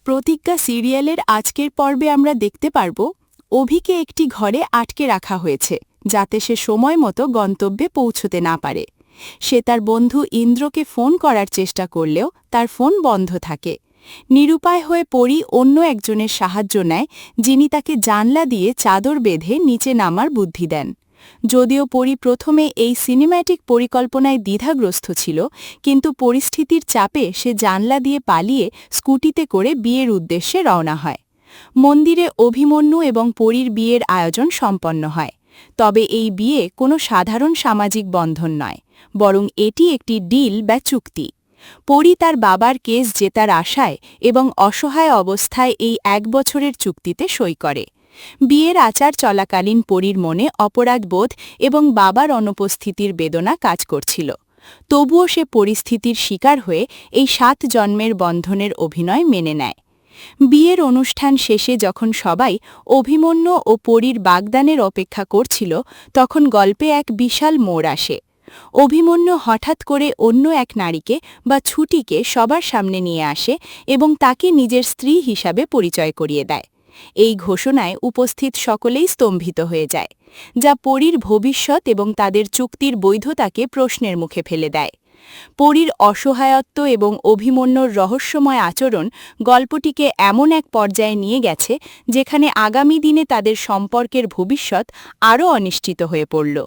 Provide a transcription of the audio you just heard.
প্রতিজ্ঞা সিরিয়ালের আজকের পর্বে আমরা দেখতে পারব অভিকে একটি ঘরে আটকে রাখা হয়েছে যাতে সে সময় মতো গন্তব্যে পৌঁছতে না পারে। সে তার বন্ধু ইন্দ্রকে ফোন করার চেষ্টা করলেও তার ফোন বন্ধ থাকে। নিরুপায় হয়ে পরি অন্য একজনের সাহায্য নেয়, যিনি তাকে জানলা দিয়ে চাদর বেঁধে নিচে নামার বুদ্ধি দেন। যদিও পরি প্রথমে এই সিনেম্যাটিক পরিকল্পনায় দ্বিধাগ্রস্ত ছিল, কিন্তু পরিস্থিতির চাপে সে জানলা দিয়ে পালিয়ে স্কুটিতে করে বিয়ের উদ্দেশ্যে রওনা হয়। মন্দিরে অভিমন্যু এবং পরীর বিয়ের আয়োজন সম্পন্ন হয়। তবে এই বিয়ে কোনো সাধারণ সামাজিক বন্ধন নয়, বরং এটি একটি ডিল বা চুক্তি। পরী তার বাবার কেস জেতার আশায় এবং অসহায় অবস্থায় এই 1 বছরের চুক্তিতে সই করে। বিয়ের আচার চলাকালীন পরীর মনে অপরাধবোধ এবং বাবার অনুপস্থিতির বেদনা কাজ করছিল। তবুও সে পরিস্থিতির শিকার হয়ে এই 7 জন্মের বন্ধনের অভিনয় মেনে নেয়। বিয়ের অনুষ্ঠান শেষে যখন সবাই অভিমন্যু ও পরীর বাগদানের অপেক্ষা করছিল, তখন গল্পে এক বিশাল মোড় আসে। অভিমন্যু হঠাৎ করে অন্য এক নারীকে বা ছুটিকে সবার সামনে নিয়ে আসে এবং তাকে নিজের স্ত্রী হিসাবে পরিচয় করিয়ে দেয়। এই ঘোষণায় উপস্থিত সকলেই স্তম্ভিত হয়ে যায়, যা পরীর ভবিষ্যৎ এবং তাদের চুক্তির বৈধতাকে প্রশ্নের মুখে ফেলে দেয়। পরীর অসহায়ত্ব এবং অভিমন্যুর রহস্যময় আচরণ গল্পটিকে এমন এক পর্যায়ে নিয়ে গেছে যেখানে আগামী দিনে তাদের সম্পর্কের ভবিষ্যৎ আরও অনিশ্চিত হয়ে পড়ল।